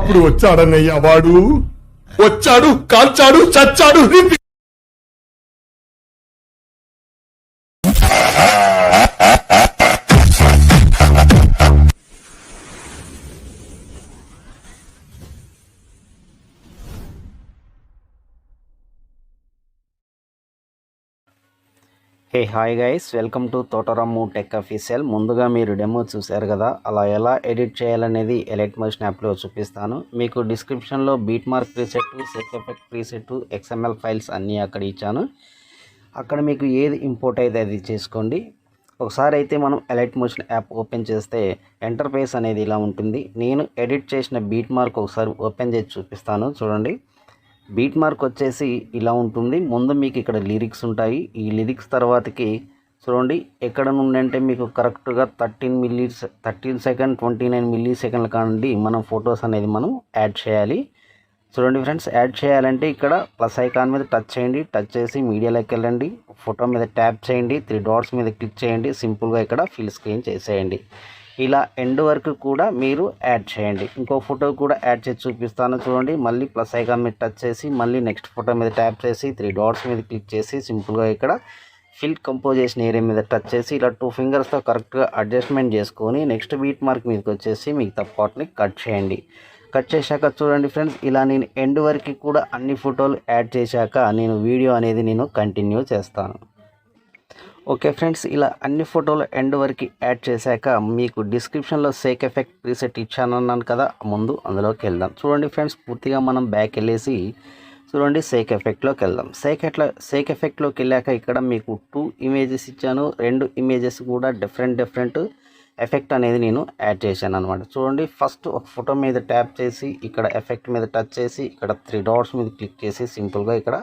అప్పుడు వచ్చాడన్నయ్య వాడు. వచ్చాడు, కాల్చాడు, చచ్చాడు. Hey hi guys, welcome to తోట రాము టెక్ అఫీషియల్. ముందుగా మీరు డెమో చూశారు కదా, అలా ఎలా ఎడిట్ చేయాలనేది ఎలైట్ మోషన్ యాప్లో చూపిస్తాను. మీకు డిస్క్రిప్షన్లో beat mark preset, sec effect preset, XML files అన్నీ అక్కడ ఇచ్చాను. అక్కడ మీకు ఏది ఇంపోర్ట్ అయితే అది చేసుకోండి. ఒకసారి అయితే మనం ఎలైట్ మోషన్ యాప్ ఓపెన్ చేస్తే ఇంటర్ఫేస్ అనేది ఇలా ఉంటుంది. నేను ఎడిట్ చేసిన బీట్ మార్క్ ఒకసారి ఓపెన్ చేసి చూపిస్తాను, చూడండి. బీట్ మార్క్ వచ్చేసి ఇలా ఉంటుంది. ముందు మీకు ఇక్కడ లిరిక్స్ ఉంటాయి. ఈ లిరిక్స్ తర్వాతకి చూడండి ఎక్కడ నుండి అంటే మీకు కరెక్ట్గా 13 సెకండ్ 29 మిల్లీ సెకండ్ల కాండి మనం ఫొటోస్ అనేది మనం యాడ్ చేయాలి. చూడండి ఫ్రెండ్స్, యాడ్ చేయాలంటే ఇక్కడ ప్లస్ ఐకాన్ మీద టచ్ చేయండి. టచ్ చేసి మీడియాలోకి వెళ్ళండి. ఫోటో మీద ట్యాప్ చేయండి. 3 డాట్స్ మీద క్లిక్ చేయండి. సింపుల్గా ఇక్కడ ఫిల్ స్క్రీన్ చేసేయండి. ఇలా ఎండ్ వరకు కూడా మీరు యాడ్ చేయండి. ఇంకో ఫోటో కూడా యాడ్ చేసి చూపిస్తాను, చూడండి. మళ్ళీ ప్లస్ ఐకాన్ మీద టచ్ చేసి మళ్ళీ నెక్స్ట్ ఫోటో మీద ట్యాప్ చేసి 3 డాట్స్ మీద క్లిక్ చేసి సింపుల్గా ఇక్కడ ఫిల్ కంపోజిషన్ ఏరియా మీద టచ్ చేసి ఇలా 2 ఫింగర్స్తో కరెక్ట్గా అడ్జస్ట్మెంట్ చేసుకొని నెక్స్ట్ బీట్ మార్క్ మీదకి వచ్చేసి మిగతా పార్ట్ని కట్ చేయండి. కట్ చేశాక చూడండి ఫ్రెండ్స్, ఇలా నేను ఎండ్ వరకు కూడా అన్ని ఫోటోలు యాడ్ చేశాక నేను వీడియో అనేది కంటిన్యూ చేస్తాను. ఓకే ఫ్రెండ్స్, ఇలా అన్ని ఫోటోలు ఎండ్ వరకు యాడ్ చేశాక మీకు డిస్క్రిప్షన్లో సేక్ ఎఫెక్ట్ ప్రీసెట్ ఇచ్చానన్నాను కదా, ముందు అందులోకి వెళ్దాం. చూడండి ఫ్రెండ్స్, పూర్తిగా మనం బ్యాక్ వెళ్ళేసి చూడండి సేక్ ఎఫెక్ట్లోకి వెళ్దాం. సేక్ ఎఫెక్ట్లోకి వెళ్ళాక ఇక్కడ మీకు 2 ఇమేజెస్ ఇచ్చాను. 2 ఇమేజెస్ కూడా డిఫరెంట్ ఎఫెక్ట్ అనేది నేను యాడ్ చేశాను అనమాట. చూడండి, ఫస్ట్ ఒక ఫోటో మీద ట్యాప్ చేసి ఇక్కడ ఎఫెక్ట్ మీద టచ్ చేసి ఇక్కడ 3 డాట్స్ మీద క్లిక్ చేసి సింపుల్గా ఇక్కడ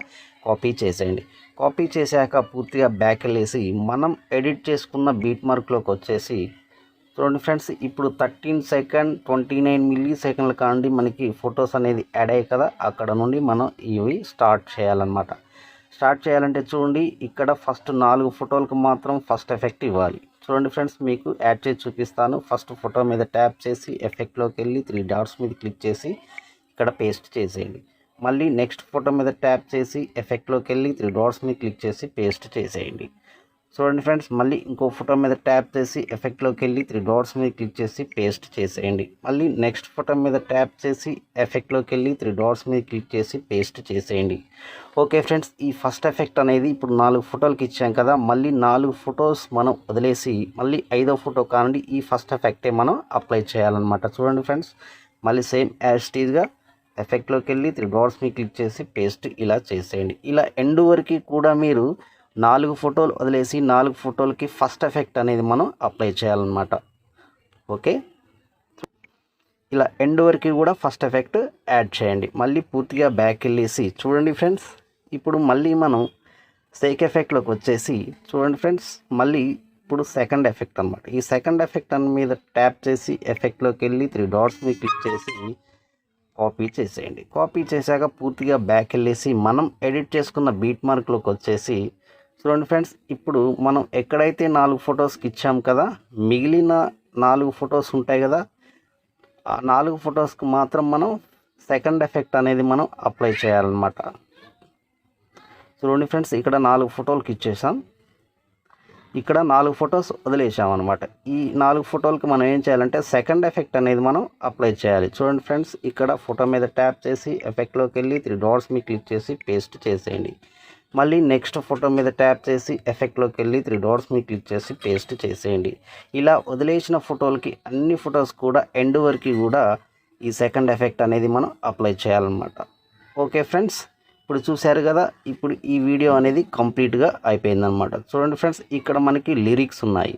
కాపీ చేసేయండి. కాపీ చేశాక పూర్తిగా బ్యాక్ వెళ్ళేసి మనం ఎడిట్ చేసుకున్న బీట్ మార్క్లోకి వచ్చేసి చూడండి ఫ్రెండ్స్, ఇప్పుడు 13 సెకండ్ 29 మిల్లీ సెకండ్ల కాండి మనకి ఫొటోస్ అనేది యాడ్ అయ్యాయి కదా, అక్కడ నుండి మనం ఇవి స్టార్ట్ చేయాలన్నమాట. స్టార్ట్ చేయాలంటే చూడండి ఇక్కడ ఫస్ట్ 4 ఫోటోలకు మాత్రం ఫస్ట్ ఎఫెక్ట్ ఇవ్వాలి. చూడండి ఫ్రెండ్స్, మీకు యాడ్ చేసి చూపిస్తాను. ఫస్ట్ ఫోటో మీద ట్యాప్ చేసి ఎఫెక్ట్లోకి వెళ్ళి 3 డాట్స్ మీద క్లిక్ చేసి ఇక్కడ పేస్ట్ చేసేయండి. మళ్ళీ నెక్స్ట్ ఫోటో మీద ట్యాప్ చేసి ఎఫెక్ట్లోకి వెళ్ళి 3 డాట్స్ మీద క్లిక్ చేసి పేస్ట్ చేసేయండి. చూడండి ఫ్రెండ్స్, మళ్ళీ ఇంకో ఫోటో మీద ట్యాప్ చేసి ఎఫెక్ట్లోకి వెళ్ళి 3 డాట్స్ మీద క్లిక్ చేసి పేస్ట్ చేసేయండి. మళ్ళీ నెక్స్ట్ ఫోటో మీద ట్యాప్ చేసి ఎఫెక్ట్లోకి వెళ్ళి 3 డాట్స్ మీద క్లిక్ చేసి పేస్ట్ చేసేయండి. ఓకే ఫ్రెండ్స్, ఈ ఫస్ట్ ఎఫెక్ట్ అనేది ఇప్పుడు 4 ఫోటోలకి ఇచ్చాం కదా, మళ్ళీ 4 ఫొటోస్ మనం వదిలేసి మళ్ళీ 5వ ఫోటో కానండి ఈ ఫస్ట్ ఎఫెక్టే మనం అప్లై చేయాలన్నమాట. చూడండి ఫ్రెండ్స్, మళ్ళీ సేమ్ యాజ్ టీజ్గా ఎఫెక్ట్లోకి వెళ్ళి 3 డాట్స్ మీద క్లిక్ చేసి పేస్ట్ ఇలా చేసేయండి. ఇలా ఎండ్ వరకు కూడా మీరు 4 ఫోటోలు వదిలేసి 4 ఫోటోలకి ఫస్ట్ ఎఫెక్ట్ అనేది మనం అప్లై చేయాలన్నమాట. ఓకే, ఇలా ఎండ్ వరకు కూడా ఫస్ట్ ఎఫెక్ట్ యాడ్ చేయండి. మళ్ళీ పూర్తిగా బ్యాక్ వెళ్ళేసి చూడండి ఫ్రెండ్స్, ఇప్పుడు మళ్ళీ మనం సేక్ ఎఫెక్ట్లోకి వచ్చేసి చూడండి ఫ్రెండ్స్, మళ్ళీ ఇప్పుడు సెకండ్ ఎఫెక్ట్ అనమాట. ఈ సెకండ్ ఎఫెక్ట్ మీద ట్యాప్ చేసి ఎఫెక్ట్లోకి వెళ్ళి 3 డాట్స్ మీద క్లిక్ చేసి కాపీ చేసేయండి. కాపీ చేశాక పూర్తిగా బ్యాక్ వెళ్ళేసి మనం ఎడిట్ చేసుకున్న బీట్ మార్క్లోకి వచ్చేసి చూడండి ఫ్రెండ్స్, ఇప్పుడు మనం ఎక్కడైతే 4 ఫొటోస్కి ఇచ్చాం కదా, మిగిలిన 4 ఫొటోస్ ఉంటాయి కదా, ఆ 4 ఫొటోస్కి మాత్రం మనం సెకండ్ ఎఫెక్ట్ అనేది మనం అప్లై చేయాలన్నమాట. చూడండి ఫ్రెండ్స్, ఇక్కడ 4 ఫోటోలకి ఇచ్చేసాం. ఇక్కడ 4 ఫొటోస్ వదిలేసాం అనమాట. ఈ 4 ఫోటోలకి మనం ఏం చేయాలంటే సెకండ్ ఎఫెక్ట్ అనేది మనం అప్లై చేయాలి. చూడండి ఫ్రెండ్స్, ఇక్కడ ఫోటో మీద ట్యాప్ చేసి ఎఫెక్ట్లోకి వెళ్ళి 3 డాట్స్ మీద క్లిక్ చేసి పేస్ట్ చేసేయండి. మళ్ళీ నెక్స్ట్ ఫోటో మీద ట్యాప్ చేసి ఎఫెక్ట్లోకి వెళ్ళి 3 డాట్స్ మీద క్లిక్ చేసి పేస్ట్ చేసేయండి. ఇలా వదిలేసిన ఫోటోలకి అన్ని ఫొటోస్ కూడా ఎండ్ వరకు కూడా ఈ సెకండ్ ఎఫెక్ట్ అనేది మనం అప్లై చేయాలన్నమాట. ఓకే ఫ్రెండ్స్, ఇప్పుడు చూశారు కదా, ఇప్పుడు ఈ వీడియో అనేది కంప్లీట్గా అయిపోయిందనమాట. చూడండి ఫ్రెండ్స్, ఇక్కడ మనకి లిరిక్స్ ఉన్నాయి.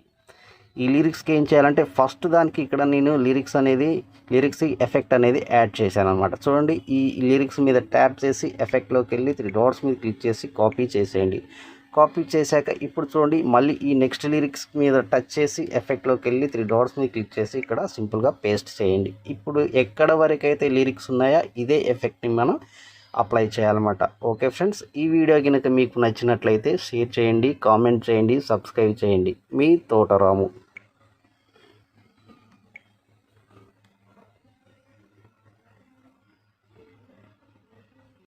ఈ లిరిక్స్కి ఏం చేయాలంటే ఫస్ట్ దానికి ఇక్కడ నేను లిరిక్స్ ఎఫెక్ట్ అనేది యాడ్ చేశాను అనమాట. చూడండి, ఈ లిరిక్స్ మీద ట్యాప్ చేసి ఎఫెక్ట్లోకి వెళ్ళి 3 డాట్స్ మీద క్లిక్ చేసి కాపీ చేసేయండి. కాపీ చేశాక ఇప్పుడు చూడంండి మళ్ళీ ఈ నెక్స్ట్ లిరిక్స్ మీద టచ్ చేసి ఎఫెక్ట్లోకి వెళ్ళి 3 డాట్స్ మీద క్లిక్ చేసి ఇక్కడ సింపుల్గా పేస్ట్ చేయండి. ఇప్పుడు ఎక్కడ వరకు అయితే లిరిక్స్ ఉన్నాయో ఇదే ఎఫెక్ట్ని మనం అప్లై చేయాలన్నమాట. ఓకే ఫ్రెండ్స్, ఈ వీడియో కనుక మీకు నచ్చినట్లయితే షేర్ చేయండి, కామెంట్ చేయండి, సబ్స్క్రైబ్ చేయండి. మీ తోట రాము.